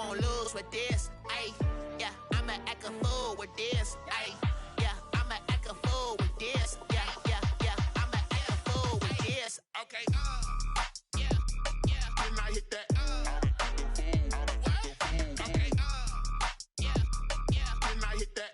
won't lose with this. Ayy, yeah, I'ma act a fool with this. Ayy, yeah, I'ma act a fool with this. Yeah, yeah, yeah, I'ma act a fool with this. Okay, yeah, yeah. Then I hit that. Okay, yeah, yeah. Then I hit that.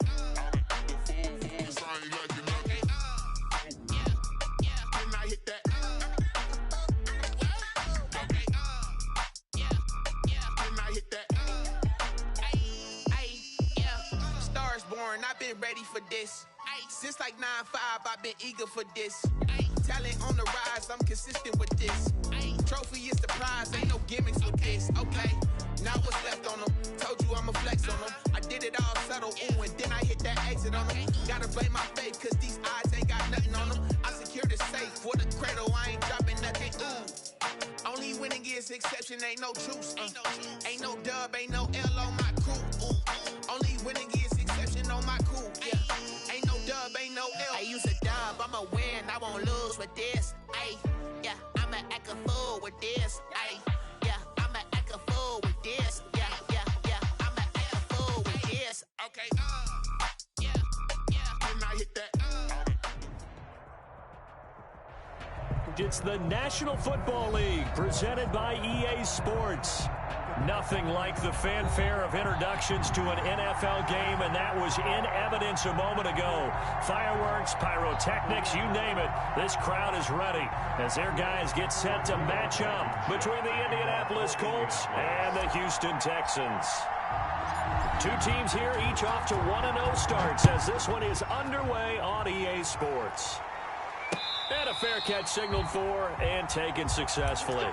I've been ready for this. Since like 9-5, I've been eager for this. Talent on the rise, I'm consistent with this. Trophy is the prize, ain't no gimmicks with this. Okay, now what's left on them? Told you I'ma flex on them. I did it all subtle, ooh, and then I hit that exit on them. Gotta blame my faith, cause these eyes ain't got nothing on them. I secured the safe for the cradle, I ain't dropping nothing, ooh. Only winning is exception, ain't no truce. Ain't no dub, ain't no L on my crew. Only winning is exception on my crew. Yeah. Ain't no dub, ain't no L. I use a dub, I'ma win, I won't lose with this. Ay, yeah, I'ma act a fool with this. Ay, yeah, I'ma act a fool with this. Yeah, yeah, yeah, I'ma act a fool with this. Okay, yeah, yeah. Then I hit that. It's the National Football League presented by EA Sports. Nothing like the fanfare of introductions to an NFL game, and that was in evidence a moment ago. Fireworks, pyrotechnics, you name it. This crowd is ready as their guys get set to match up between the Indianapolis Colts and the Houston Texans. Two teams here, each off to 1-0 starts as this one is underway on EA Sports. And a fair catch signaled for and taken successfully.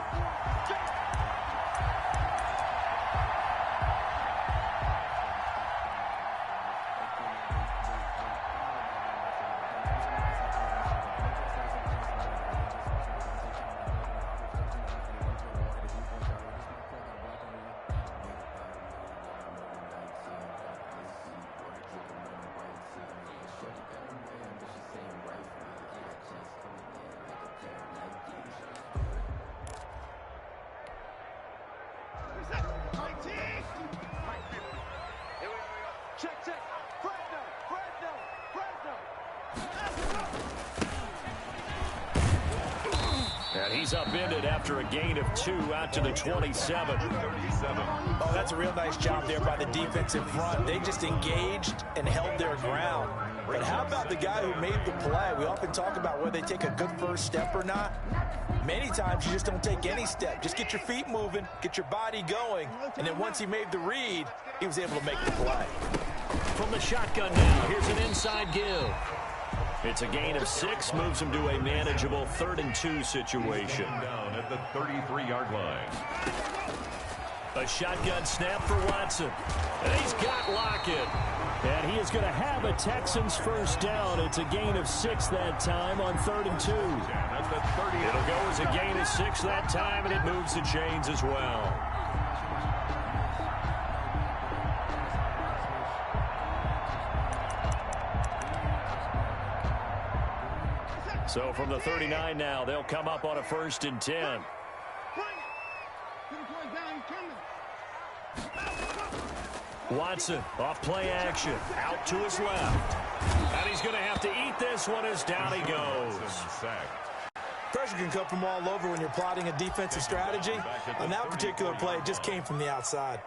He's upended after a gain of 2 out to the 27. Oh, that's a real nice job there by the defensive front. They just engaged and held their ground. But how about the guy who made the play? We often talk about whether they take a good first step or not. Many times you just don't take any step. Just get your feet moving, get your body going, and then once he made the read, he was able to make the play. From the shotgun now, here's an inside give. It's a gain of 6, moves him to a manageable 3rd and 2 situation. Down at the 33-yard line. A shotgun snap for Watson. And he's got Lockett. And he is going to have a Texans first down. It's a gain of 6 that time on 3rd and 2. It'll go as a gain of 6 that time, and it moves the chains as well. So from the 39 now, they'll come up on a 1st and 10. Watson off play action, out to his left. And he's going to have to eat this one as down he goes. Pressure can come from all over when you're plotting a defensive strategy. On that particular play, it just came from the outside.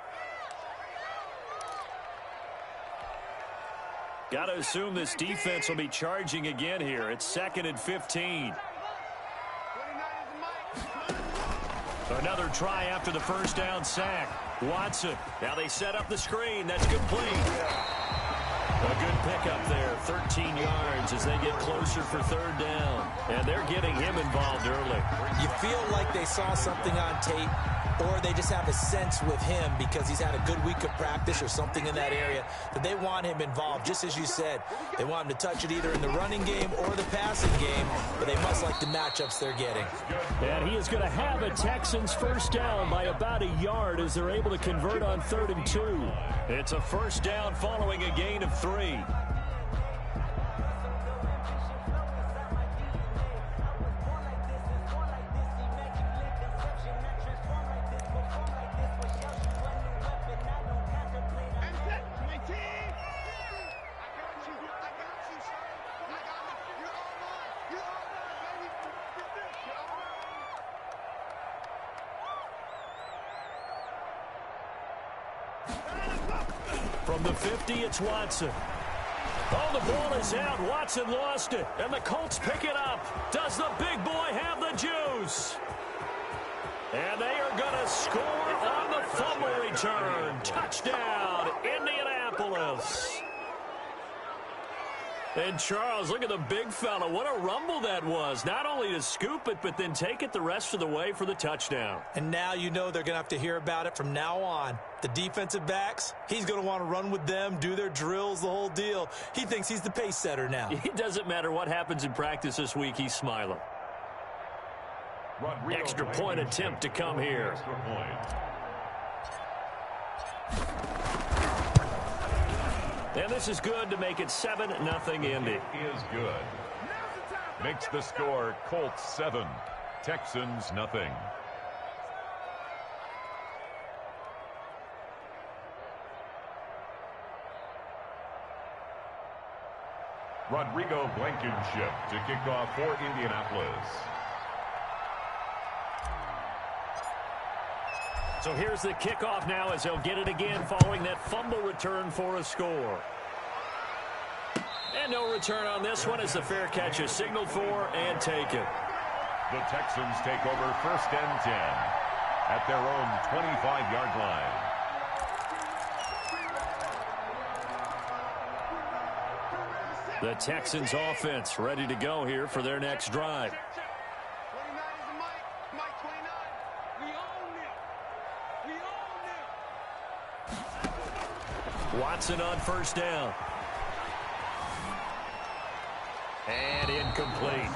Got to assume this defense will be charging again here. It's 2nd and 15. Another try after the first down sack. Watson. Now they set up the screen. That's complete. A good pickup there. 13 yards as they get closer for 3rd down. And they're getting him involved early. You feel like they saw something on tape, or they just have a sense with him because he's had a good week of practice or something in that area that they want him involved. Just as you said, they want him to touch it either in the running game or the passing game, but they must like the matchups they're getting. And he is going to have a Texans first down by about a yard as they're able to convert on 3rd and 2. It's a first down following a gain of 3. From the 50, it's Watson. Oh, the ball is out. Watson lost it, and the Colts pick it up. Does the big boy have the juice? And they are going to score on the fumble return. Touchdown, Indianapolis. And Charles, look at the big fella. What a rumble that was. Not only to scoop it, but then take it the rest of the way for the touchdown. And now you know they're going to have to hear about it from now on. The defensive backs, he's going to want to run with them, do their drills, the whole deal. He thinks he's the pace setter now. It doesn't matter what happens in practice this week. He's smiling. Extra point attempt to come here. And this is good to make it 7-0 Indy. It is good. Makes the score Colts 7, Texans nothing. Rodrigo Blankenship to kick off for Indianapolis. So here's the kickoff now as they'll get it again following that fumble return for a score. And no return on this one as the fair catch is signaled for and taken. The Texans take over 1st and 10 at their own 25-yard line. The Texans offense ready to go here for their next drive. Watson on 1st down. And incomplete.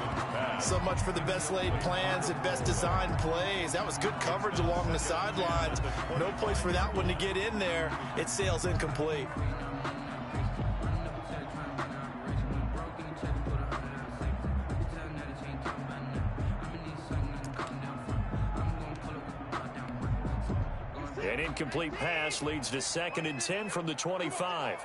So much for the best laid plans and best designed plays. That was good coverage along the sidelines. No place for that one to get in there. It sails incomplete. An incomplete pass leads to 2nd and 10 from the 25.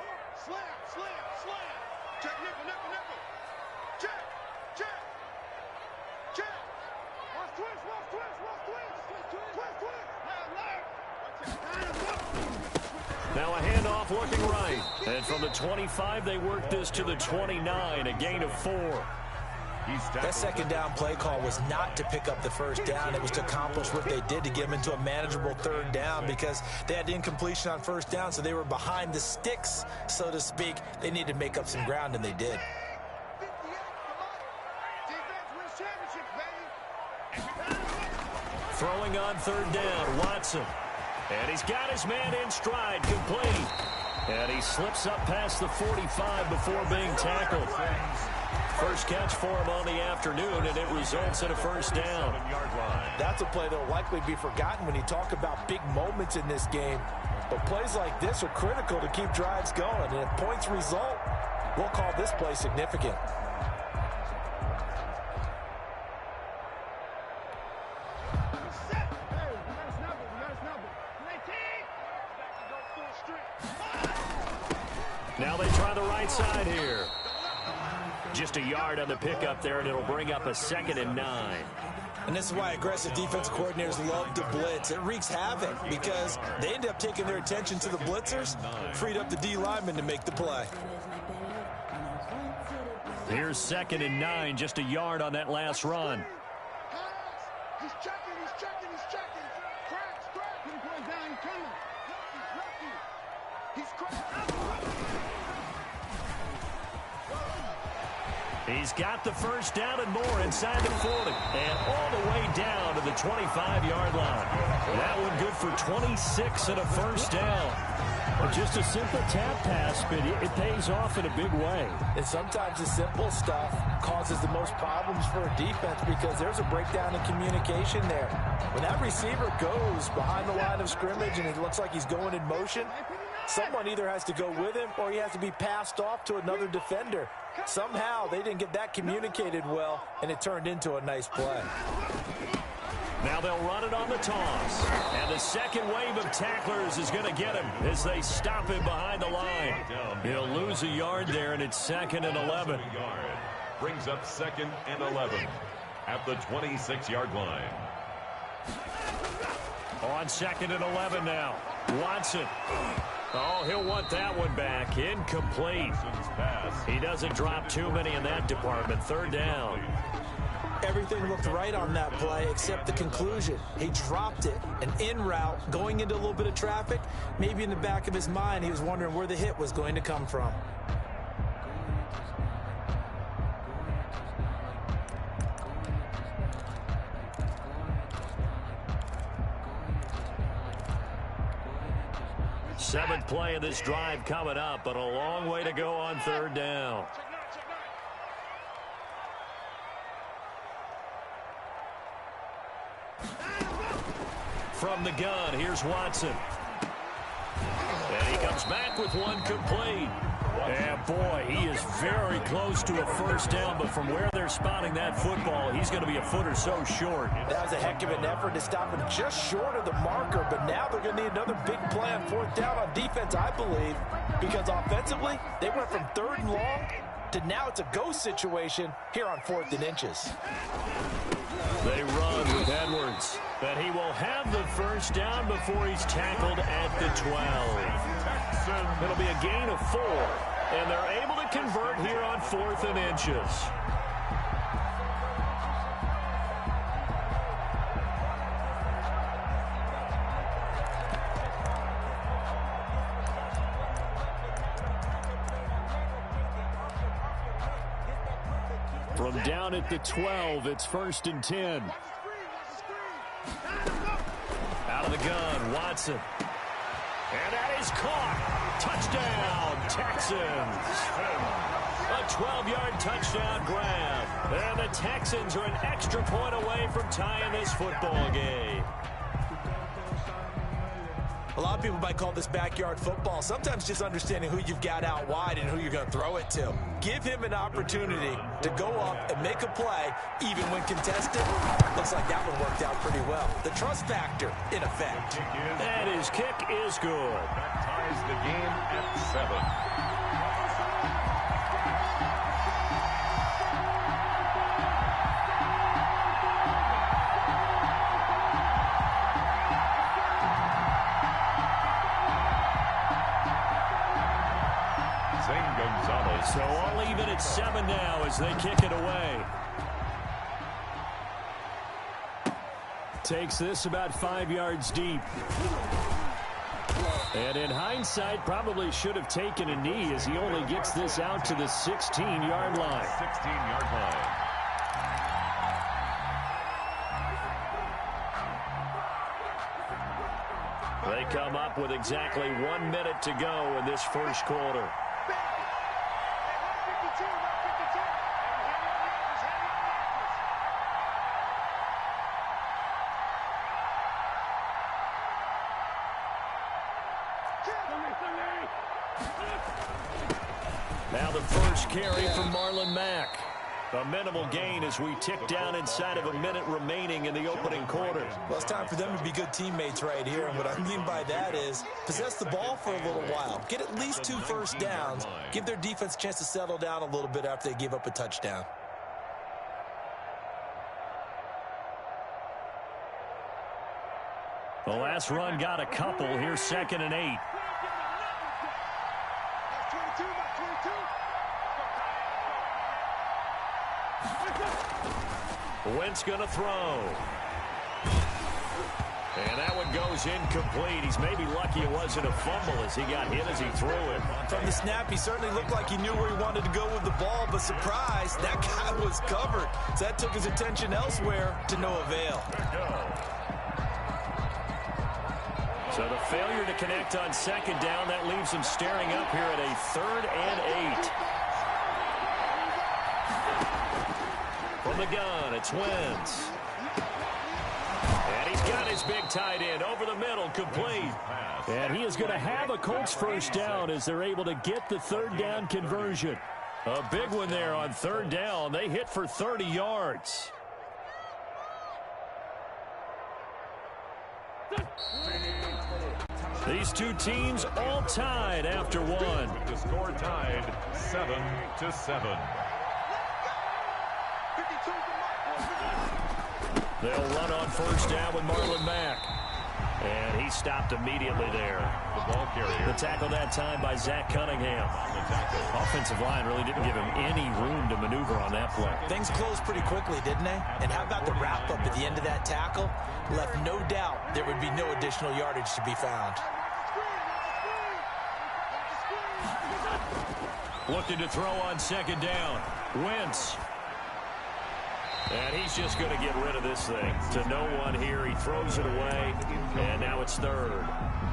Now a handoff looking right. And from the 25, they work this to the 29, a gain of 4. That 2nd down play call was not to pick up the 1st down. It was to accomplish what they did to get them into a manageable 3rd down because they had incompletion on 1st down, so they were behind the sticks, so to speak. They needed to make up some ground, and they did. Throwing on 3rd down, Watson. And he's got his man in stride, complete. And he slips up past the 45 before being tackled. First catch for him on the afternoon, and it results in a 1st down. That's a play that will likely be forgotten when you talk about big moments in this game. But plays like this are critical to keep drives going. And if points result, we'll call this play significant. Now they try the right side here. Just a yard on the pickup there, and it'll bring up a 2nd and 9. And this is why aggressive defense coordinators love to blitz. It wreaks havoc because they end up taking their attention to the blitzers, freed up the D lineman to make the play. Here's 2nd and 9, just a yard on that last run. He's checking, he's checking, he's checking. Cracks, cracks. Put him down, he's coming. Lucky. He's cracked. He's got the 1st down and more inside the 40. And all the way down to the 25-yard line. That one good for 26 and a 1st down. Just a simple tap pass, but it pays off in a big way. And sometimes the simple stuff causes the most problems for a defense because there's a breakdown in communication there. When that receiver goes behind the line of scrimmage and it looks like he's going in motion, someone either has to go with him or he has to be passed off to another defender. Somehow they didn't get that communicated well, and it turned into a nice play. Now they'll run it on the toss. And the second wave of tacklers is going to get him as they stop him behind the line. He'll lose a yard there, and it's 2nd and 11. Brings up 2nd and 11 at the 26-yard line. On 2nd and 11 now. Watson. Oh, he'll want that one back. Incomplete. He doesn't drop too many in that department. 3rd down. Everything looked right on that play except the conclusion. He dropped it. An in route going into a little bit of traffic. Maybe in the back of his mind he was wondering where the hit was going to come from. Seventh play of this drive coming up, but a long way to go on 3rd down. From the gun, here's Watson. And he comes back with one complete. And boy, he is very close to a 1st down, but from where they're spotting that football, he's going to be a foot or so short. That was a heck of an effort to stop him just short of the marker, but now they're going to need another big play on 4th down on defense, I believe, because offensively, they went from 3rd and long to now it's a go situation here on 4th and inches. They run with Edwards, but he will have the 1st down before he's tackled at the 12. It'll be a gain of 4, and they're able to convert here on 4th and inches. From down at the 12, it's 1st and 10. Out of the gun, Watson. And that is caught. Touchdown, Texans. A 12-yard touchdown grab. And the Texans are an extra point away from tying this football game. A lot of people might call this backyard football. Sometimes just understanding who you've got out wide and who you're going to throw it to. Give him an opportunity to go up and make a play, even when contested. Looks like that one worked out pretty well. The trust factor, in effect. And his kick is good. That ties the game at 7. So all even at 7 now as they kick it away. Takes this about 5 yards deep. And in hindsight, probably should have taken a knee as he only gets this out to the 16-yard line. 16-yard line. They come up with exactly 1 minute to go in this first quarter. Now the first carry from Marlon Mack. A minimal gain as we tick down inside of a minute remaining in the opening quarter. Well, it's time for them to be good teammates right here. And what I mean by that is possess the ball for a little while. Get at least 2 first downs. Give their defense a chance to settle down a little bit after they give up a touchdown. The last run got a couple. Here's 2nd and 8. Wentz going to throw. And that one goes incomplete. He's maybe lucky it wasn't a fumble as he got hit as he threw it. From the snap, he certainly looked like he knew where he wanted to go with the ball, but surprise, that guy was covered. So that took his attention elsewhere to no avail. So the failure to connect on 2nd down, that leaves him staring up here at a 3rd and 8. From the gun, it's Wentz. And he's got his big tight end over the middle, complete. And he is going to have a Colts first down as they're able to get the 3rd down conversion. A big one there on 3rd down. They hit for 30 yards. These two teams all tied after one. The score tied 7-7. They'll run on first down with Marlon Mack. And he stopped immediately there. The ball carrier. The tackle that time by Zach Cunningham. Offensive line really didn't give him any room to maneuver on that play. Things closed pretty quickly, didn't they? And how about the wrap-up at the end of that tackle? Left no doubt there would be no additional yardage to be found. Looking to throw on second down. Wentz. And he's just going to get rid of this thing. To no one here. He throws it away. And now it's third.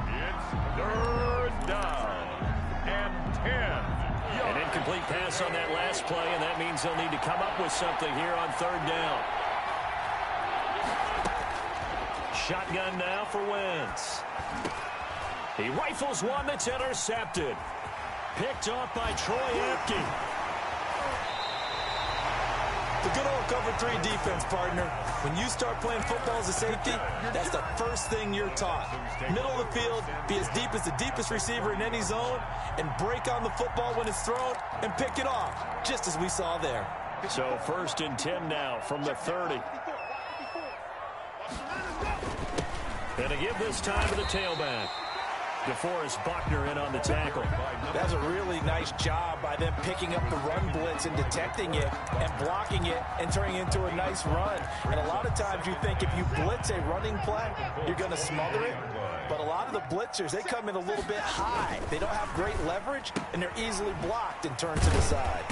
It's third down and 10. An incomplete pass on that last play, and that means they'll need to come up with something here on third down. Shotgun now for Wentz. He rifles one that's intercepted. Picked off by Troy Apke. The good old cover 3 defense, partner. When you start playing football as a safety, that's the first thing you're taught. Middle of the field, be as deep as the deepest receiver in any zone, and break on the football when it's thrown and pick it off, just as we saw there. So 1st and 10 now from the 30. And to give this time to the tailback. DeForest Buckner in on the tackle. That was a really nice job by them picking up the run blitz and detecting it and blocking it and turning it into a nice run. And a lot of times you think if you blitz a running play, you're going to smother it. But a lot of the blitzers, they come in a little bit high. They don't have great leverage, and they're easily blocked and turned to the side.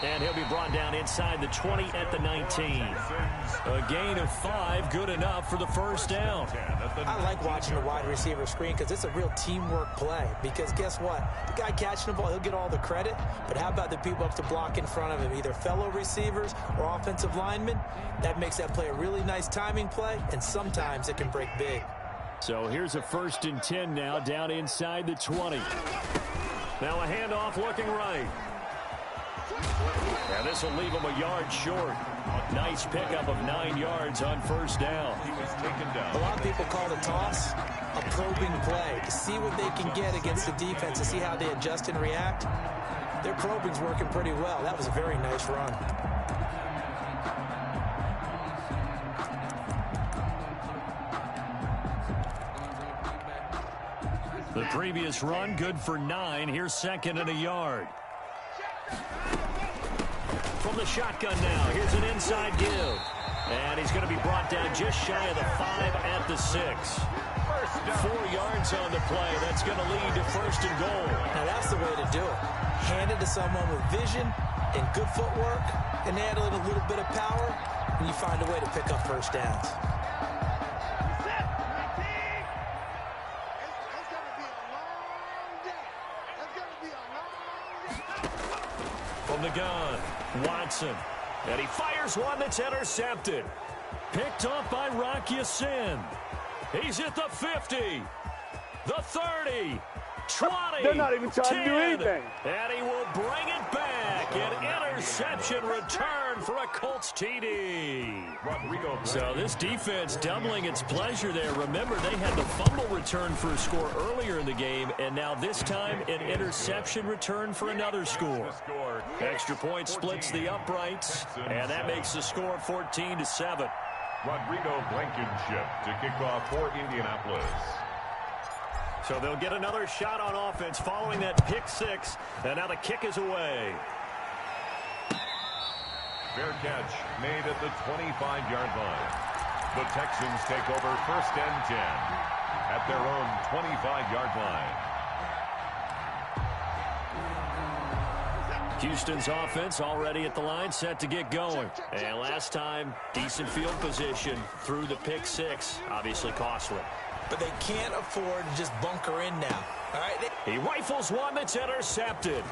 And he'll be brought down inside the 20 at the 19. A gain of 5, good enough for the first down. I like watching the wide receiver screen because it's a real teamwork play. Because guess what? The guy catching the ball, he'll get all the credit. But how about the people up to block in front of him, either fellow receivers or offensive linemen? That makes that play a really nice timing play, and sometimes it can break big. So here's a 1st and 10 now, down inside the 20. Now a handoff looking right. Now this will leave him a yard short. Nice pickup of 9 yards on first down. He was taken down. A lot of people call the toss a probing play to see what they can get against the defense, to see how they adjust and react. Their probing's working pretty well. That was a very nice run. The previous run, good for 9. Here's 2nd and a yard. From the shotgun now, here's an inside give. And he's going to be brought down just shy of the 5 at the 6. 4 yards on the play. That's going to lead to 1st and goal. Now that's the way to do it. Hand it to someone with vision and good footwork, and add in a little bit of power, and you find a way to pick up first downs. From the gun, Watson. And he fires one that's intercepted. Picked off by Rock Ya-Sin. He's at the 50, the 30, 20, They're not even trying 10, to do anything. And he will bring it back. An interception return for a Colts TD. So this defense doubling its pleasure there. Remember, they had the fumble return for a score earlier in the game, and now this time an interception return for another score. Extra point splits the uprights, and that makes the score 14-7. Rodrigo Blankenship to kick off for Indianapolis. So they'll get another shot on offense following that pick 6, and now the kick is away. Fair catch made at the 25-yard line. The Texans take over 1st and 10 at their own 25-yard line. Houston's offense already at the line, set to get going. And last time, decent field position through the pick 6, obviously costly. But they can't afford to just bunker in now. All right. He rifles one that's intercepted.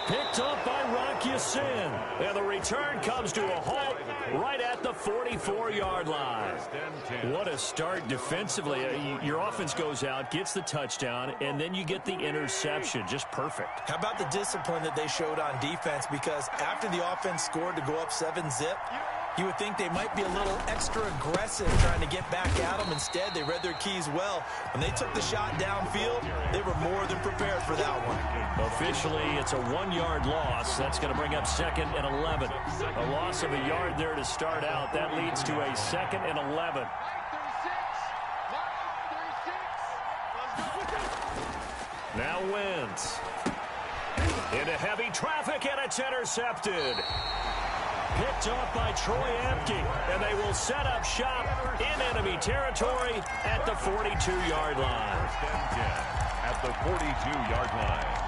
Picked up by Rock Ya-Sin. And the return comes to a halt right at the 44-yard line. What a start defensively. Your offense goes out, gets the touchdown, and then you get the interception. Just perfect. How about the discipline that they showed on defense? Because after the offense scored to go up 7-zip, you would think they might be a little extra aggressive trying to get back at them. Instead, they read their keys well. When they took the shot downfield, they were more than prepared for that one. Officially, it's a 1-yard loss. That's going to bring up 2nd and 11. A loss of a yard there to start out. That leads to a 2nd and 11. Now Wentz. Into heavy traffic, and it's intercepted. Picked off by Troy Apke, and they will set up shop in enemy territory at the 42-yard line. At the 42-yard line.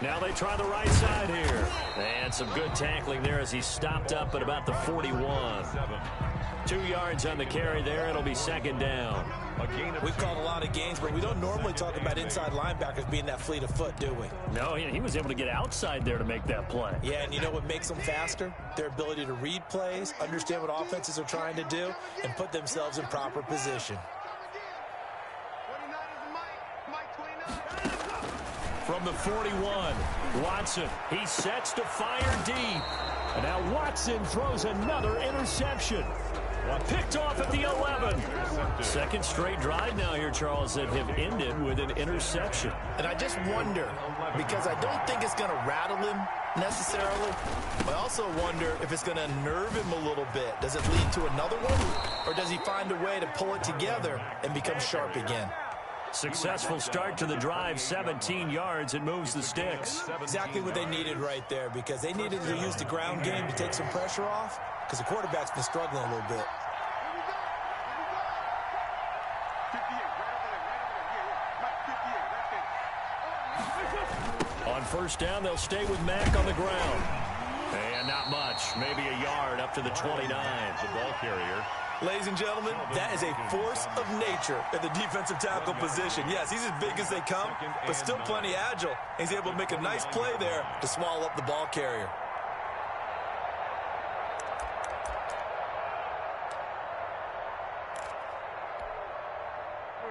Now they try the right side here. And some good tackling there as he stopped up at about the 41. 2 yards on the carry there. It'll be second down. We've called a lot of games, but we don't normally talk about inside linebackers being that fleet of foot, do we? No, he was able to get outside there to make that play. Yeah, and you know what makes them faster? Their ability to read plays, understand what offenses are trying to do, and put themselves in proper position. From the 41, Watson, he sets to fire deep. And now Watson throws another interception. Picked off at the 11. Second straight drive now here, Charles, that have ended with an interception. And I just wonder, because I don't think it's going to rattle him necessarily, but I also wonder if it's going to unnerve him a little bit. Does it lead to another one, or does he find a way to pull it together and become sharp again? Successful start to the drive, 17 yards, and moves the sticks. Exactly what they needed right there, because they needed to use the ground game to take some pressure off, because the quarterback's been struggling a little bit. On first down, they'll stay with Mack on the ground. And not much, maybe a yard up to the 29. The ball carrier. Ladies and gentlemen, that is a force of nature in the defensive tackle position. Yes, he's as big as they come, but still plenty agile. He's able to make a nice play there to swallow up the ball carrier.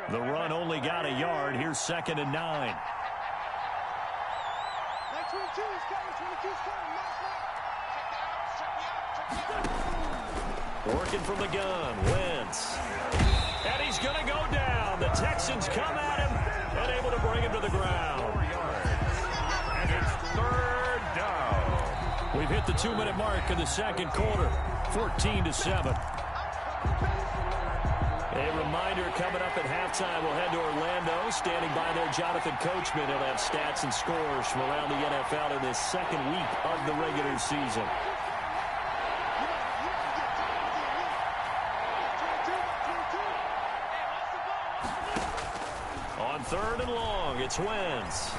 The run only got a yard. Here's second and 9. Working from the gun, Wentz. And he's going to go down. The Texans come at him and able to bring him to the ground. And it's third down. We've hit the 2-minute mark in the second quarter, 14-7. A reminder coming up at halftime, we'll head to Orlando. Standing by there, Jonathan Coachman. He'll have stats and scores from around the NFL in this second week of the regular season. On third and long, it's Wentz.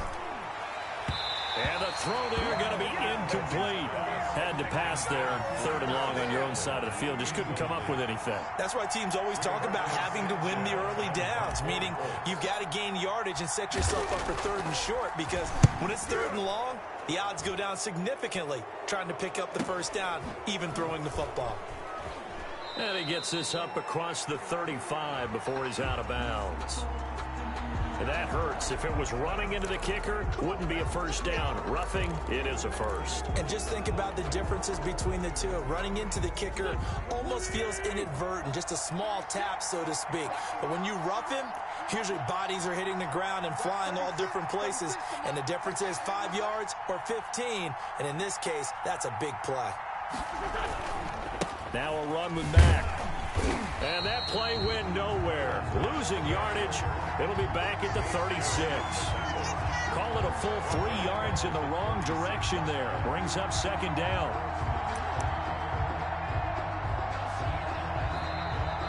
And the throw there going to be incomplete. Had to pass there. Third and long on your own side of the field. Just couldn't come up with anything. That's why teams always talk about having to win the early downs, meaning you've got to gain yardage and set yourself up for third and short, because when it's third and long, the odds go down significantly trying to pick up the first down, even throwing the football. And he gets this up across the 35 before he's out of bounds. And that hurts. If it was running into the kicker, wouldn't be a first down. Roughing, it is a first. And just think about the differences between the two. Running into the kicker almost feels inadvertent, just a small tap, so to speak. But when you rough him, usually bodies are hitting the ground and flying all different places. And the difference is 5 yards or 15. And in this case, that's a big play. Now a run with Mack. And that play went nowhere. Losing yardage. It'll be back at the 36. Call it a full 3 yards in the wrong direction there. Brings up second down.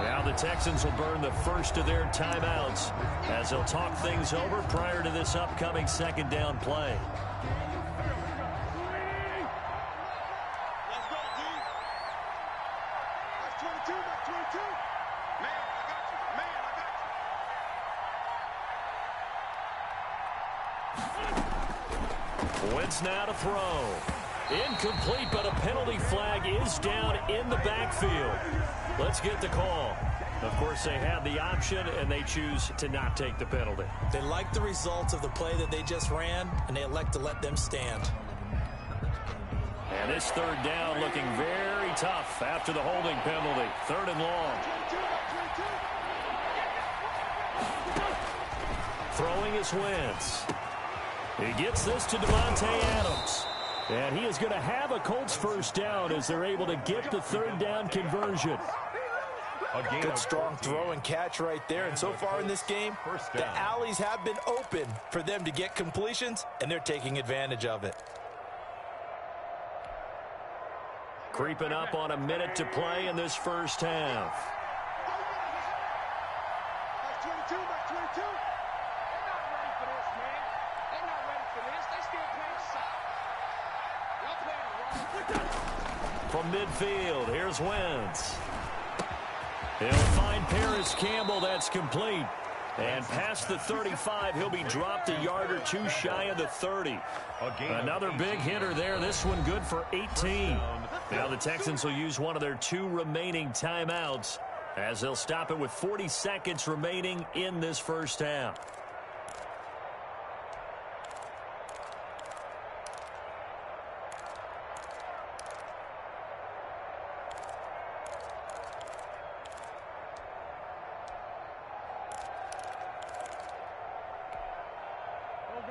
Now the Texans will burn the first of their timeouts as they'll talk things over prior to this upcoming second down play. Wentz now to throw. Incomplete, but a penalty flag is down in the backfield. Let's get the call. Of course, they have the option, and they choose to not take the penalty. They like the results of the play that they just ran, and they elect to let them stand. And this third down looking very tough after the holding penalty. Third and long. Throwing is Wentz. He gets this to Devontae Adams. And he is going to have a Colts first down as they're able to get the third down conversion. Good strong throw and catch right there. And so far in this game, the alleys have been open for them to get completions, and they're taking advantage of it. Creeping up on a minute to play in this first half. That's 22, that's 22. They're not ready for this, man. They're not ready for this. They still playing soft. Y'all playing wrong. From midfield, here's Wentz. He'll find Paris Campbell. That's complete. And past the 35, he'll be dropped a yard or two shy of the 30. Another big hitter there. This one good for 18. Now the Texans will use one of their 2 remaining timeouts as they'll stop it with 40 seconds remaining in this first half.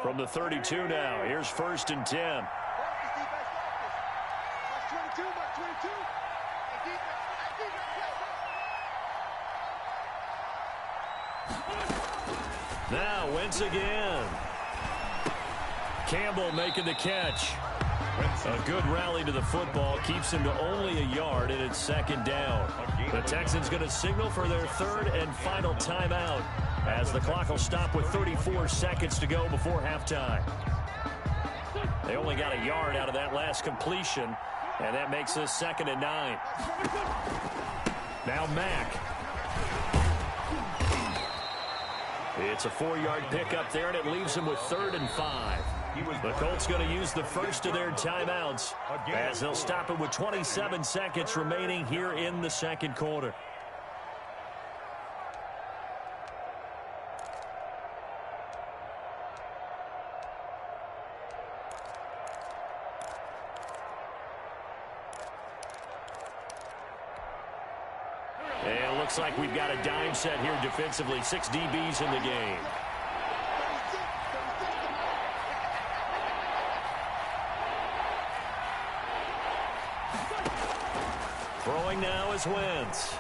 From the 32 now, here's 1st and 10. Now Wentz again. Campbell making the catch. A good rally to the football keeps him to only a yard, and it's 2nd down. The Texans going to signal for their 3rd and final timeout as the clock will stop with 34 seconds to go before halftime. They only got a yard out of that last completion, and that makes this 2nd and 9. Now Mack. It's a 4-yard pickup there, and it leaves him with 3rd and 5. The Colts going to use the first of their timeouts as they'll stop it with 27 seconds remaining here in the 2nd quarter. And it looks like we've got a dime set here defensively. 6 DBs in the game. Throwing now is Wentz.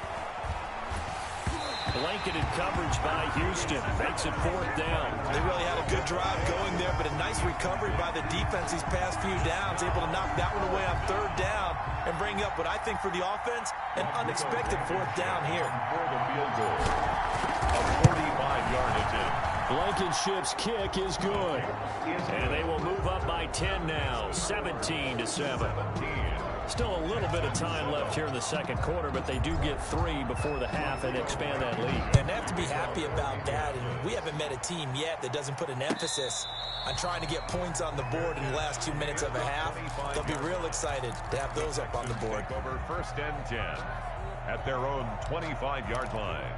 Blanketed coverage by Houston. Makes it 4th down. They really had a good drive going there, but a nice recovery by the defense these past few downs. Able to knock that one away on 3rd down and bring up what I think for the offense, an unexpected 4th down here. For the field goal. A 45-yard attempt. Blankenship's kick is good. And they will move up by 10 now. 17-7. Still a little bit of time left here in the 2nd quarter, but they do get 3 before the half and expand that lead. And they have to be happy about that. And we haven't met a team yet that doesn't put an emphasis on trying to get points on the board in the last 2 minutes of a half. They'll be real excited to have those up on the board. Over 1st and 10 at their own 25-yard line.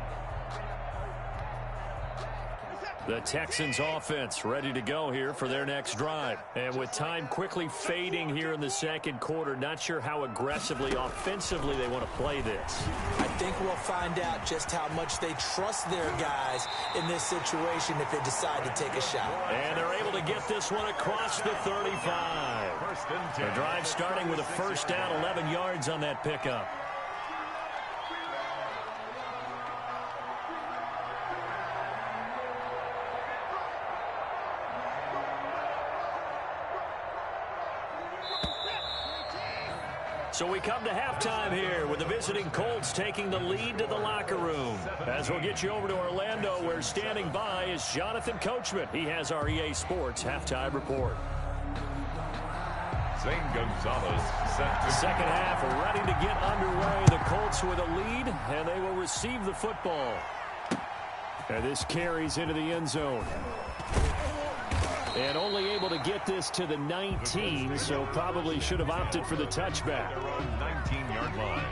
The Texans offense ready to go here for their next drive. And with time quickly fading here in the 2nd quarter, not sure how aggressively, offensively they want to play this. I think we'll find out just how much they trust their guys in this situation if they decide to take a shot. And they're able to get this one across the 35. The drive starting with a 1st down, 11 yards on that pickup. So we come to halftime here with the visiting Colts taking the lead to the locker room. As we'll get you over to Orlando, where standing by is Jonathan Coachman. He has our EA Sports halftime report. Zane Gonzalez set to 2nd half ready to get underway. The Colts with a lead, and they will receive the football. And this carries into the end zone. And only able to get this to the 19, so probably should have opted for the touchback. 19-yard line.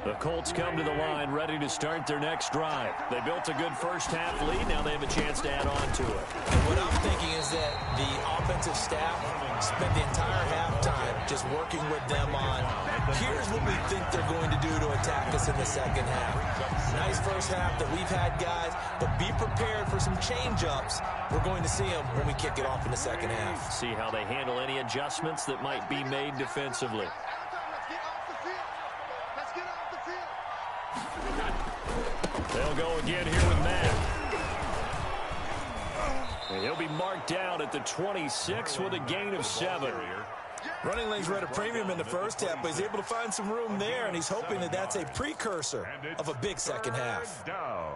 The Colts come to the line ready to start their next drive. They built a good first half lead. Now they have a chance to add on to it. And what I'm thinking is that the offensive staff spent the entire halftime just working with them on, here's what we think they're going to do do to attack us in the second half. Nice first half that we've had, guys, but be prepared for some change-ups. We're going to see them when we kick it off in the second half. See how they handle any adjustments that might be made defensively. They'll go again here with Matt. And he'll be marked down at the 26 with a gain of 7. Running lanes were at a premium in the first half, but he's able to find some room there, and he's hoping that that's a precursor of a big second half. Down.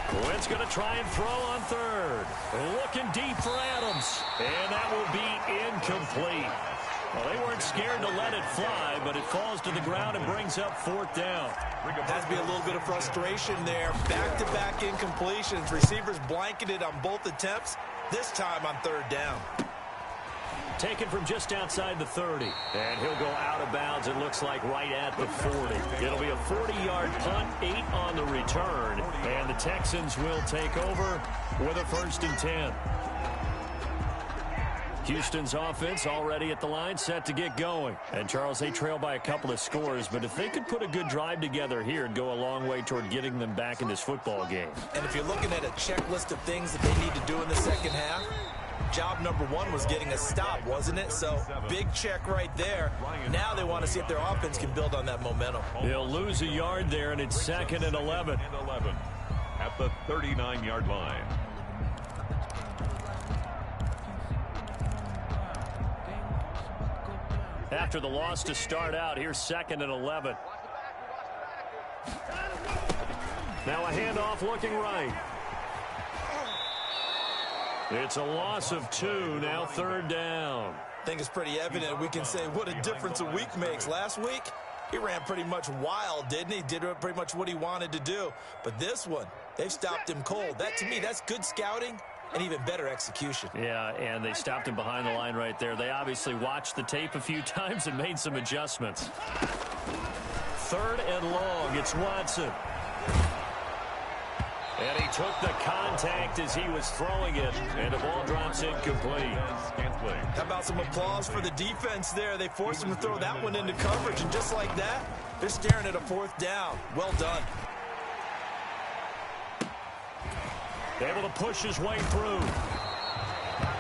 Quinn's going to try and throw on third. Looking deep for Adams. And that will be incomplete. Well, they weren't scared to let it fly, but it falls to the ground and brings up 4th down. Has to be a little bit of frustration there. Back-to-back incompletions. Receivers blanketed on both attempts, this time on 3rd down. Taken from just outside the 30. And he'll go out of bounds, it looks like, right at the 40. It'll be a 40-yard punt, 8 on the return. And the Texans will take over with a 1st and 10. Houston's offense already at the line, set to get going. And, Charles, they trail by a couple of scores, but if they could put a good drive together here, it'd go a long way toward getting them back in this football game. And if you're looking at a checklist of things that they need to do in the second half, job number 1 was getting a stop, wasn't it? So, big check right there. Now they want to see if their offense can build on that momentum. They'll lose a yard there, and it's 2nd and 11. At the 39-yard line. After the loss to start out, here's 2nd and 11. Now a handoff looking right. It's a loss of 2, now 3rd down. I think it's pretty evident. We can say what a difference a week makes. Last week, he ran pretty much wild, didn't he? Did pretty much what he wanted to do. But this one, they've stopped him cold. That, to me, that's good scouting and even better execution. Yeah, and they stopped him behind the line right there. They obviously watched the tape a few times and made some adjustments. 3rd and long, it's Watson. And he took the contact as he was throwing it, and the ball drops incomplete. How about some applause for the defense there? They forced him to throw that one into coverage, and just like that, they're staring at a 4th down. Well done. Able to push his way through.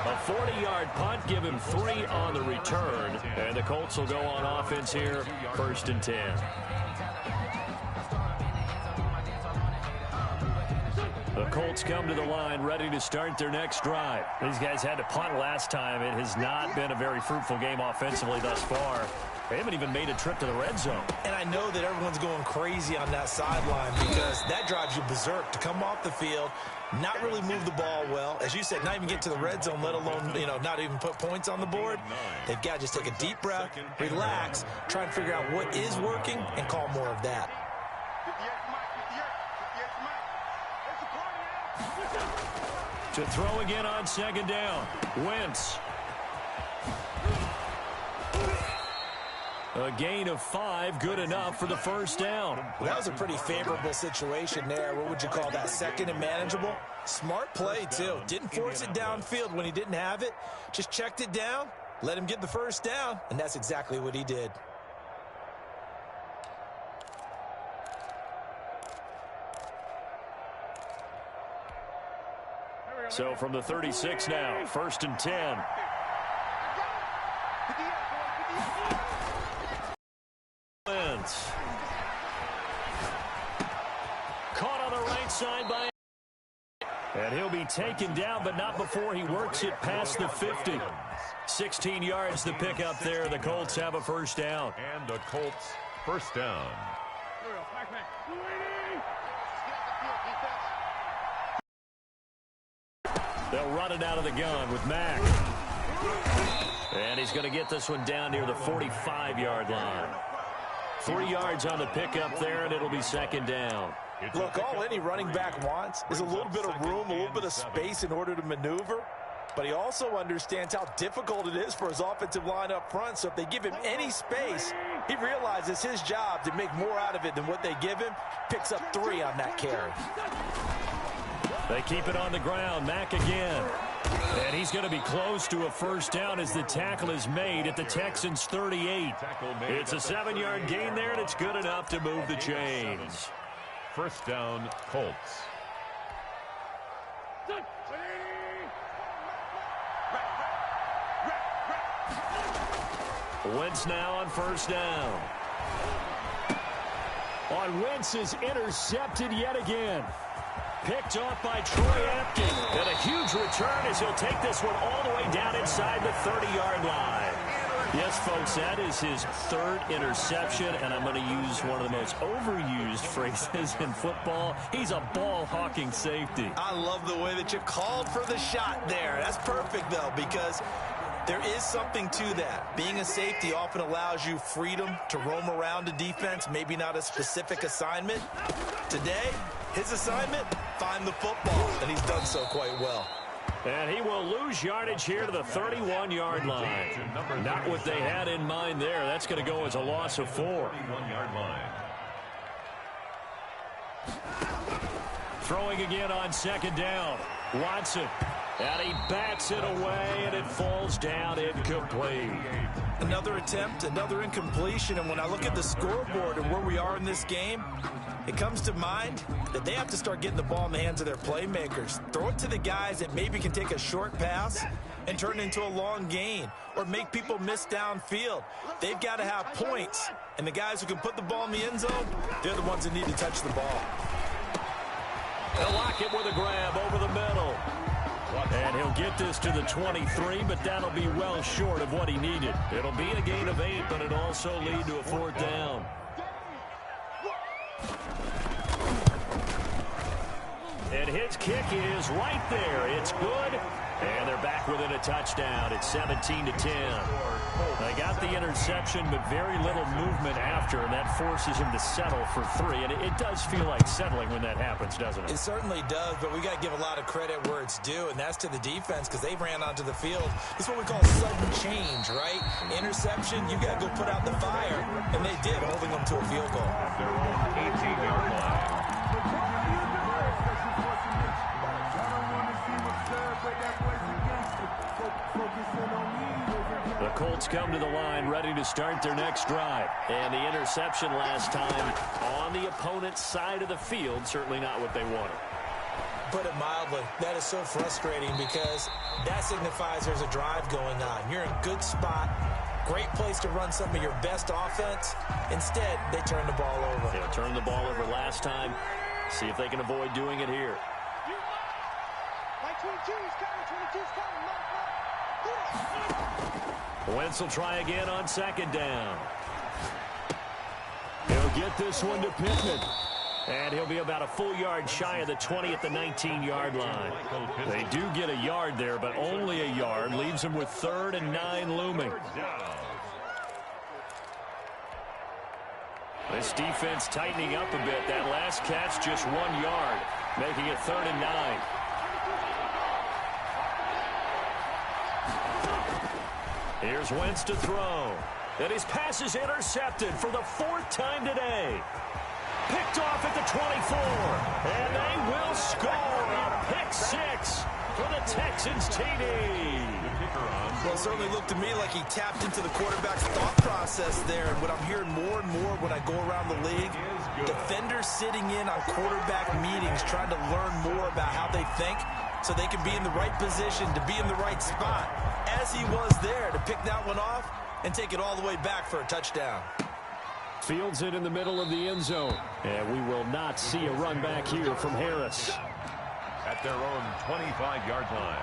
A 40-yard punt, give him 3 on the return, and the Colts will go on offense here, 1st and 10. The Colts come to the line ready to start their next drive. These guys had to punt last time. It has not been a very fruitful game offensively thus far. They haven't even made a trip to the red zone. And I know that everyone's going crazy on that sideline because that drives you berserk to come off the field, not really move the ball well. As you said, not even get to the red zone, let alone, not even put points on the board. They've got to just take a deep breath, relax, try and figure out what is working and call more of that. To throw again on 2nd down. Wentz. A gain of 5, good enough for the 1st down. Well, that was a pretty favorable situation there. What would you call that? 2nd and manageable? Smart play, too. Didn't force it downfield when he didn't have it. Just checked it down, let him get the 1st down, and that's exactly what he did. So from the 36 now, 1st and 10. Caught on the right side by, and he'll be taken down, but not before he works it past the 50. 16 yards to pick up there. The Colts have a 1st down. And the Colts 1st down. They'll run it out of the gun with Mack. And he's going to get this one down near the 45-yard line. 3 yards on the pickup there, and it'll be 2nd down. Look, all any running back wants is a little bit of room, a little bit of space in order to maneuver. but he also understands how difficult it is for his offensive line up front. So if they give him any space, he realizes his job to make more out of it than what they give him. Picks up 3 on that carry. They keep it on the ground. Mack again. And he's going to be close to a first down as the tackle is made at the Texans' 38. It's a 7-yard gain there, and it's good enough to move the chains. First down, Colts. Wentz now on first down. Wentz is intercepted yet again. Picked off by Troy Apke. And a huge return as he'll take this one all the way down inside the 30-yard line. Yes, folks, that is his 3rd interception, and I'm going to use one of the most overused phrases in football. He's a ball-hawking safety. I love the way that you called for the shot there. That's perfect, though, because there is something to that. Being a safety often allows you freedom to roam around a defense, maybe not a specific assignment. Today, his assignment, find the football, and he's done so quite well. And he will lose yardage here to the 31-yard line. Not what they had in mind there. That's going to go as a loss of 4. 31-yard line. Throwing again on second down. Watson. And he bats it away, and it falls down incomplete. Another attempt, another incompletion, and when I look at the scoreboard and where we are in this game, it comes to mind that they have to start getting the ball in the hands of their playmakers. Throw it to the guys that maybe can take a short pass and turn it into a long gain or make people miss downfield. They've got to have points, and the guys who can put the ball in the end zone, they're the ones that need to touch the ball. They'll lock it with a grab over the middle. And he'll get this to the 23, but that'll be well short of what he needed. It'll be a gain of 8, but it'll also lead to a 4th down. And his kick is right there. It's good. And they're back within a touchdown. It's 17-10. They got the interception, but very little movement after, and that forces him to settle for 3. And it does feel like settling when that happens, doesn't it? It certainly does, but we got to give a lot of credit where it's due, and that's to the defense because they ran onto the field. It's what we call sudden change, right? Interception, you got to go put out the fire, and they did, holding them to a field goal. Their own 18-yard line. The Colts come to the line ready to start their next drive. And the interception last time on the opponent's side of the field, certainly not what they wanted. Put it mildly, that is so frustrating because that signifies there's a drive going on. You're in a good spot, great place to run some of your best offense. Instead, they turn the ball over. They turned the ball over last time. See if they can avoid doing it here. Wentz will try again on second down. He'll get this one to Pittman. And he'll be about a full yard shy of the 20 at the 19-yard line. They do get a yard there, but only a yard. Leaves them with 3rd and 9 looming. This defense tightening up a bit. That last catch just 1 yard, making it 3rd and 9. Here's Wentz to throw. And his pass is intercepted for the 4th time today. Picked off at the 24. And they will score a pick 6 for the Texans TD. Well, it certainly looked to me like he tapped into the quarterback's thought process there. And what I'm hearing more and more when I go around the league, defenders sitting in on quarterback meetings trying to learn more about how they think so they can be in the right position to be in the right spot, as he was there to pick that one off and take it all the way back for a touchdown. Fields it in the middle of the end zone. And we will not see a run back here from Harris. At their own 25-yard line.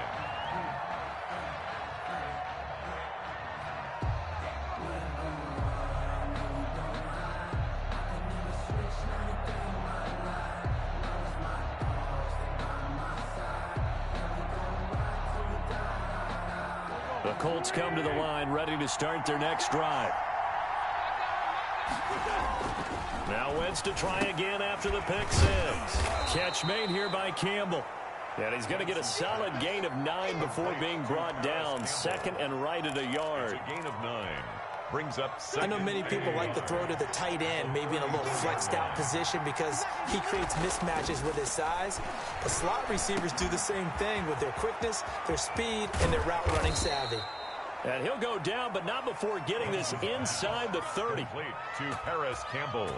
The Colts come to the line ready to start their next drive. Now Wentz to try again after the pick 6. Catch made here by Campbell. And he's going to get a solid gain of 9 before being brought down. Second and right at a yard. A gain of 9. Brings up second. I know many people like to throw to the tight end, maybe in a little flexed out position because he creates mismatches with his size. The slot receivers do the same thing with their quickness, their speed, and their route running savvy. And he'll go down, but not before getting this inside the 30. Complete to Paris Campbell.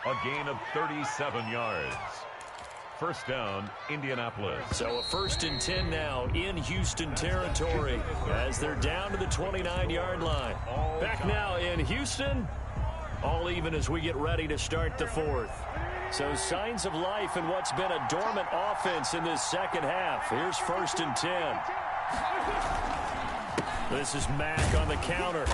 A gain of 37 yards. First down, Indianapolis. So a 1st and 10 now in Houston territory as they're down to the 29-yard line. Back now in Houston, all even as we get ready to start the 4th. So signs of life in what's been a dormant offense in this second half. Here's 1st and 10. This is Mack on the counter.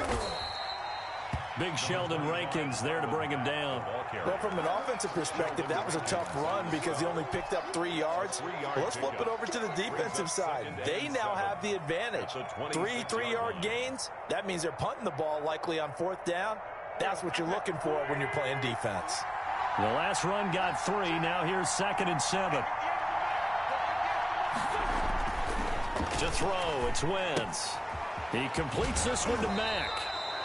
Big Sheldon Rankins there to bring him down. Well, from an offensive perspective, that was a tough run because he only picked up 3 yards. Well, let's flip it over to the defensive side. They now have the advantage. 3 3-yard gains. That means they're punting the ball likely on 4th down. That's what you're looking for when you're playing defense. The last run got 3. Now here's 2nd and 7. To throw, it's Wentz. He completes this one to Mack.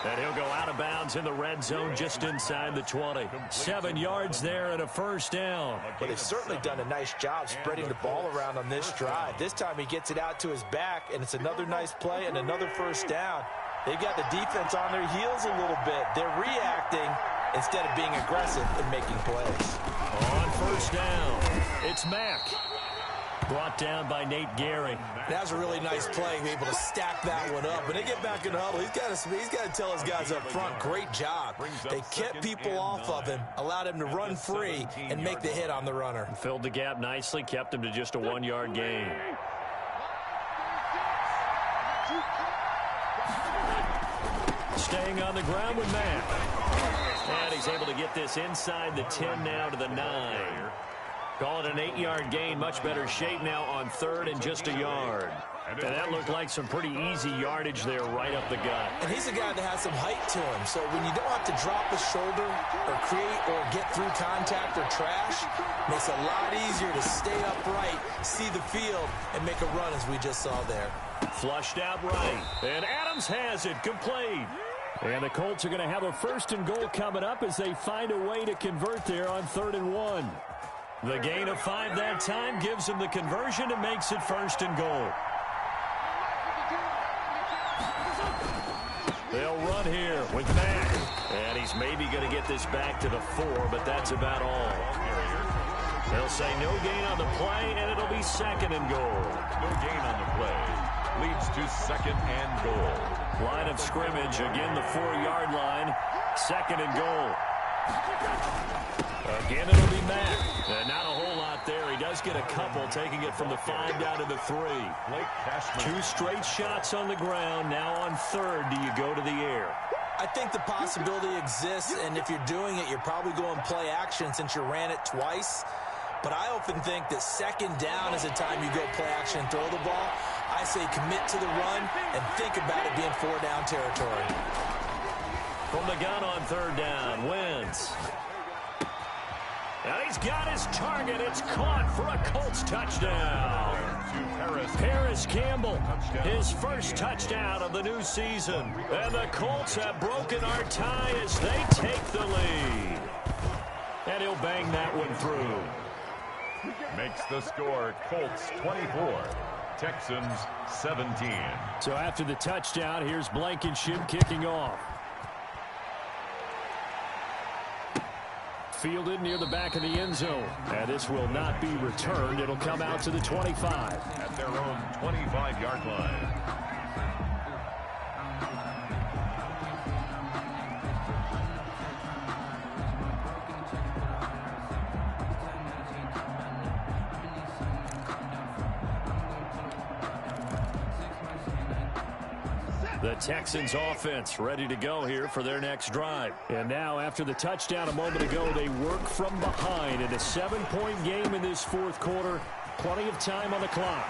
And he'll go out of bounds in the red zone just inside the 20. 7 yards there and a 1st down. But they've certainly done a nice job spreading the ball around on this drive. This time he gets it out to his back, and it's another nice play and another 1st down. They've got the defense on their heels a little bit. They're reacting instead of being aggressive and making plays. On 1st down, it's Mack. Brought down by Nate Gehring. That was a really nice play, be able to stack that one up. When they get back in the huddle, he's got to tell his guys up front, great job. They kept people off of him, allowed him to run free and make the hit on the runner. Filled the gap nicely, kept him to just a 1-yard gain. Staying on the ground with Mack. And he's able to get this inside the 10 now to the 9. Call it an 8-yard gain. Much better shape now on 3rd and just a yard. And that looked like some pretty easy yardage there right up the gut. And he's a guy that has some height to him. So when you don't have to drop his shoulder or create or get through contact or trash, makes it a lot easier to stay upright, see the field, and make a run as we just saw there. Flushed out right. And Adams has it complete. And the Colts are going to have a 1st and goal coming up as they find a way to convert there on 3rd and 1. The gain of 5 that time gives him the conversion and makes it 1st and goal. They'll run here with Mack. And he's maybe going to get this back to the 4, but that's about all. They'll say no gain on the play, and it'll be 2nd and goal. No gain on the play. Leads to 2nd and goal. Line of scrimmage, again the 4-yard line. 2nd and goal. Again, it'll be Mack. Not a whole lot there. He does get a couple, taking it from the 5 down to the 3. 2 straight shots on the ground. Now on 3rd, do you go to the air? I think the possibility exists, and if you're doing it, you're probably going play action since you ran it twice. But I often think that 2nd down is the time you go play action and throw the ball. I say commit to the run and think about it being 4-down territory. From the gun on 3rd down, Wentz. And he's got his target. It's caught for a Colts touchdown. Paris Campbell, his 1st touchdown of the new season. And the Colts have broken our tie as they take the lead. And he'll bang that one through. Makes the score Colts 24, Texans 17. So after the touchdown, here's Blankenship kicking off. Fielded near the back of the end zone. And this will not be returned. It'll come out to the 25. At their own 25-yard line. The Texans offense ready to go here for their next drive. And now after the touchdown a moment ago, they work from behind in a 7-point game in this 4th quarter. Plenty of time on the clock.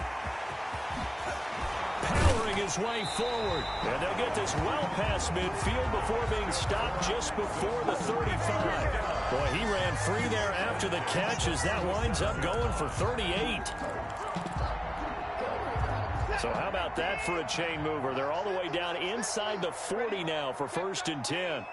Powering his way forward. And they'll get this well past midfield before being stopped just before the 35. Boy, he ran free there after the catch as that winds up going for 38. So how about that for a chain mover? They're all the way down inside the 40 now for 1st and 10.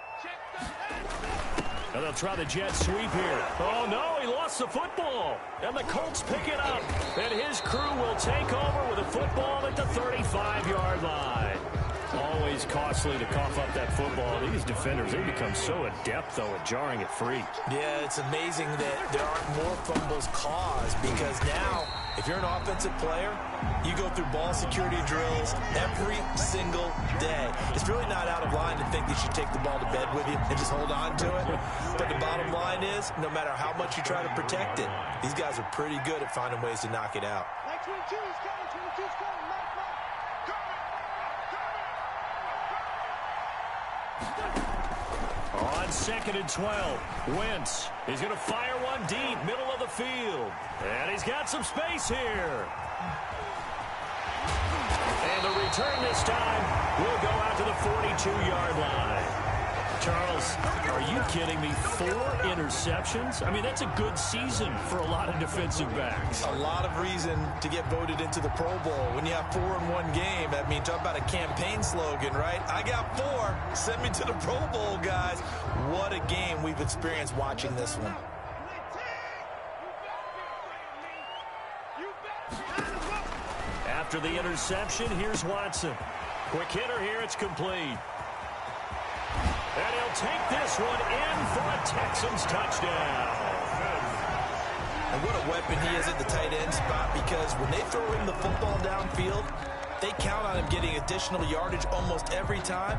And they'll try the jet sweep here. Oh, no, he lost the football. And the Colts pick it up. And his crew will take over with a football at the 35-yard line. Always costly to cough up that football. These defenders, they become so adept, though, at jarring it free. Yeah, it's amazing that there aren't more fumbles caused because now, if you're an offensive player, you go through ball security drills every single day. It's really not out of line to think you should take the ball to bed with you and just hold on to it. But the bottom line is, no matter how much you try to protect it, these guys are pretty good at finding ways to knock it out. Like 22 is coming, 22 is coming, Mike. On 2nd and 12, Wentz is going to fire one deep, middle of the field. And he's got some space here. And the return this time will go out to the 42-yard line. Charles, are you kidding me? 4 interceptions? I mean, that's a good season for a lot of defensive backs. A lot of reason to get voted into the Pro Bowl. When you have 4 in one game, I mean, talk about a campaign slogan, right? I got 4. Send me to the Pro Bowl, guys. What a game we've experienced watching this one. After the interception, here's Watson. Quick hitter here, it's complete. And he'll take this one in for a Texans touchdown. And what a weapon he is at the tight end spot, because when they throw him the football downfield, they count on him getting additional yardage almost every time.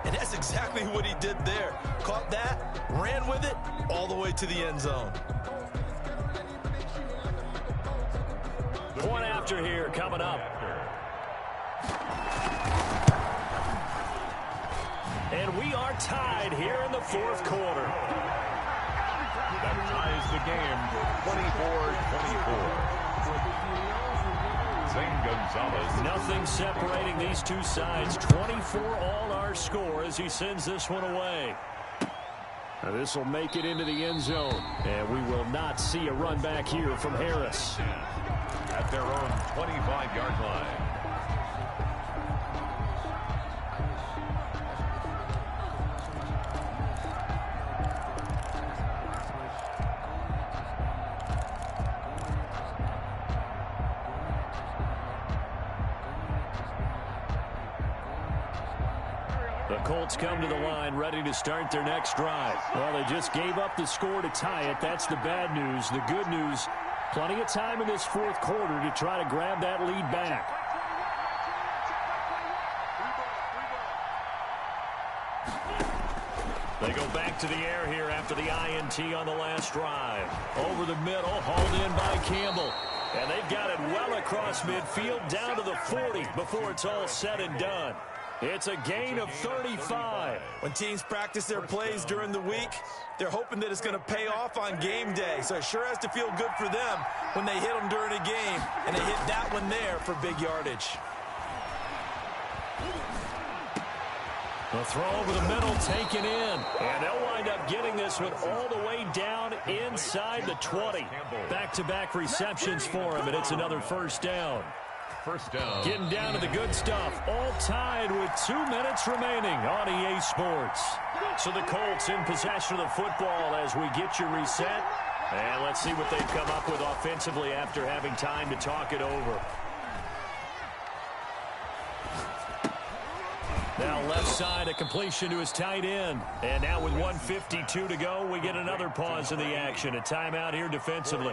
And that's exactly what he did there. Caught that, ran with it, all the way to the end zone. Point after here coming up. And we are tied here in the 4th quarter. That ties the game 24-24. Zane Gonzalez. Nothing separating these two sides. 24 all our score as he sends this one away. Now this will make it into the end zone. And we will not see a run back here from Harris. At their own 25-yard line. The Colts come to the line ready to start their next drive. Well, they just gave up the score to tie it. That's the bad news. The good news, plenty of time in this 4th quarter to try to grab that lead back. They go back to the air here after the INT on the last drive. Over the middle, hauled in by Campbell. And they've got it well across midfield down to the 40 before it's all said and done. It's a gain of 35. When teams practice their plays during the week, they're hoping that it's going to pay off on game day. So it sure has to feel good for them when they hit them during a game. And they hit that one there for big yardage. The throw over the middle taken in. And they'll wind up getting this one all the way down inside the 20. Back-to-back receptions for him, and it's another 1st down. First down. Getting down to the good stuff. All tied with 2 minutes remaining on EA Sports. So the Colts in possession of the football as we get you reset. And let's see what they've come up with offensively after having time to talk it over. Now left side, a completion to his tight end. And now with 1:52 to go, we get another pause in the action. A timeout here defensively.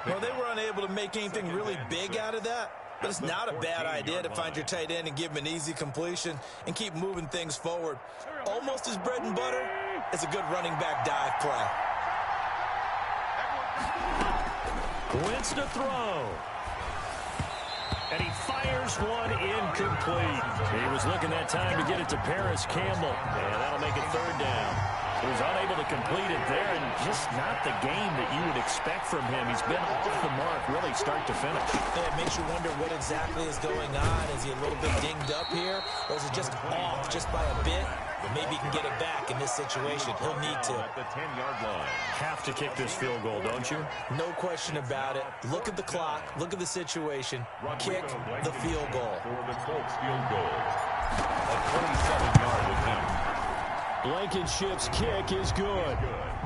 Well, they were unable to make anything really big out of that. But it's not a bad idea to find your tight end and give him an easy completion and keep moving things forward. Almost his bread and butter is a good running back dive play. Wentz to throw. And he fires one incomplete. He was looking that time to get it to Paris Campbell. And that'll make it 3rd down. He was unable to complete it there, and just not the game that you would expect from him. He's been off the mark really start to finish. And it makes you wonder what exactly is going on. Is he a little bit dinged up here, or is it just off just by a bit? maybe he can get it back in this situation. He'll need to. At the 10-yard line. Have to kick this field goal, don't you? No question about it. Look at the clock. Look at the situation. Kick the field goal. For the Colts field goal. A 27-yard attempt. Blankenship's kick is good.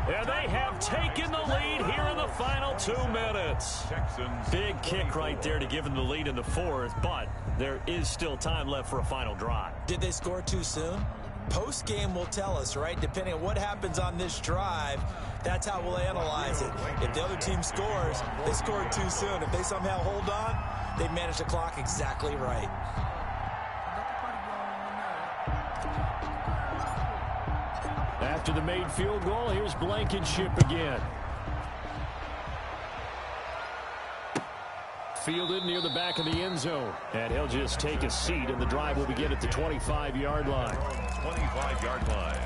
And they have taken the lead here in the final 2 minutes. Texans. Big kick right there to give them the lead in the fourth, but there is still time left for a final drive. Did they score too soon? Post-game will tell us, right? Depending on what happens on this drive, that's how we'll analyze it. If the other team scores, they scored too soon. If they somehow hold on, they managed the clock exactly right. After the made field goal, here's Blankenship again. Fielded near the back of the end zone. And he'll just take a seat, and the drive will begin at the 25-yard line. 25-yard line.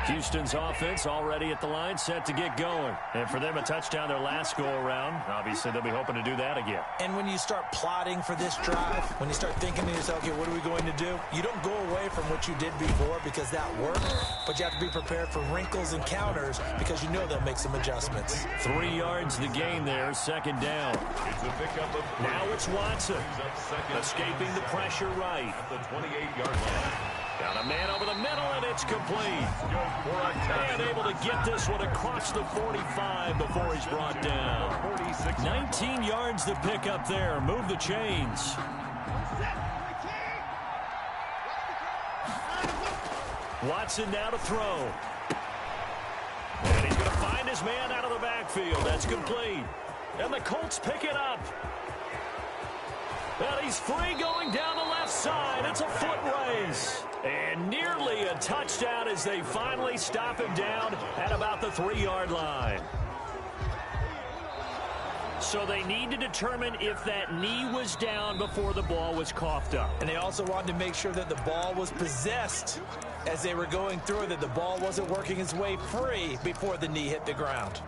Houston's offense already at the line, set to get going. And for them, a touchdown their last go-around. Obviously, they'll be hoping to do that again. And when you start plotting for this drive, when you start thinking to yourself, okay, what are we going to do? You don't go away from what you did before because that worked, but you have to be prepared for wrinkles and counters because you know they'll make some adjustments. 3 yards the gain there, second down. It's a pickup of 3. Now it's Watson, Second, escaping the pressure right. at the 28-yard line. Got a man over the middle, and it's complete. Good for a And touchdown. able to get this one across the 45 before he's brought down. 46. 19 yards the pick up there. Move the chains. Watson now to throw. And he's going to find his man out of the backfield. That's complete. And the Colts pick it up. And he's free going down the left side. It's a foot race. And nearly a touchdown as they finally stop him down at about the 3-yard line. So they need to determine if that knee was down before the ball was coughed up. And they also wanted to make sure that the ball was possessed as they were going through it, that the ball wasn't working its way free before the knee hit the ground.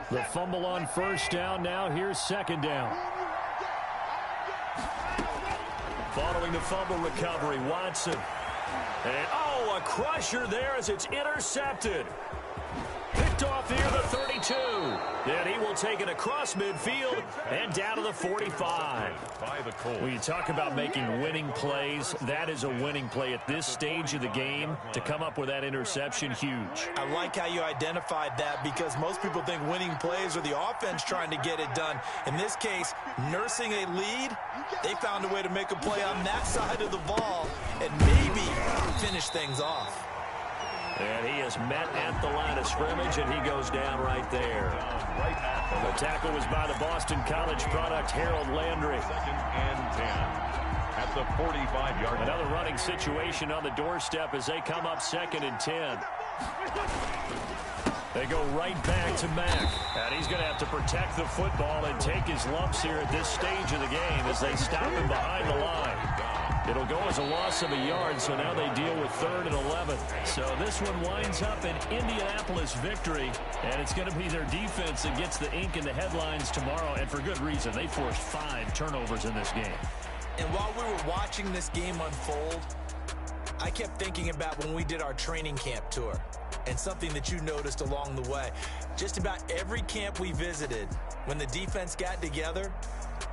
The fumble on first down. Now here's second down. Following the fumble recovery, Watson. And, a crusher there as it's intercepted. Picked off near the 32. Then he will take it across midfield and down to the 45. By the Colts. When you talk about making winning plays, that is a winning play at this stage of the game. To come up with that interception, huge. I like how you identified that because most people think winning plays are the offense trying to get it done. In this case, nursing a lead, they found a way to make a play on that side of the ball and maybe finish things off. And he is met at the line of scrimmage, and he goes down right there. And the tackle was by the Boston College product, Harold Landry. Second and 10 at the 45-yard line. Another running situation on the doorstep as they come up second and 10. They go right back to Mack. And he's going to have to protect the football and take his lumps here at this stage of the game as they stop him behind the line. It'll go as a loss of a yard, so now they deal with 3rd and 11. So this one winds up an Indianapolis victory, and it's going to be their defense that gets the ink in the headlines tomorrow, and for good reason. They forced 5 turnovers in this game. And while we were watching this game unfold, I kept thinking about when we did our training camp tour and something that you noticed along the way. Just about every camp we visited, when the defense got together,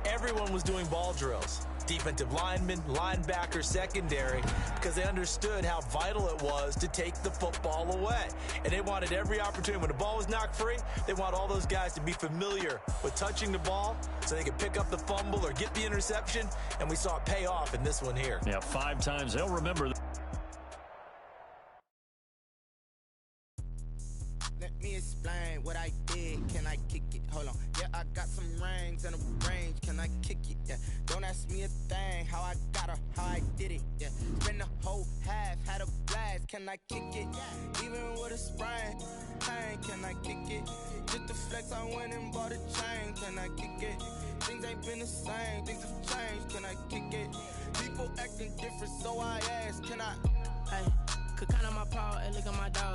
everyone was doing ball drills. Defensive linemen, linebacker, secondary, because they understood how vital it was to take the football away. And they wanted every opportunity. When the ball was knocked free, they want all those guys to be familiar with touching the ball so they could pick up the fumble or get the interception, and we saw it pay off in this one here. Yeah, 5 times. They'll remember me explain what I did. Can I kick it? Hold on. Yeah, I got some rings and a range. Can I kick it? Yeah. Don't ask me a thing. How I got her, how I did it. Yeah. Spend the whole half, had a blast. Can I kick it? Even with a sprain, pain. Can I kick it? Just to flex, I went and bought a chain. Can I kick it? Things ain't been the same. Things have changed. Can I kick it? People acting different, so I ask. Can I? Hey, could count on my paw and look at my dog.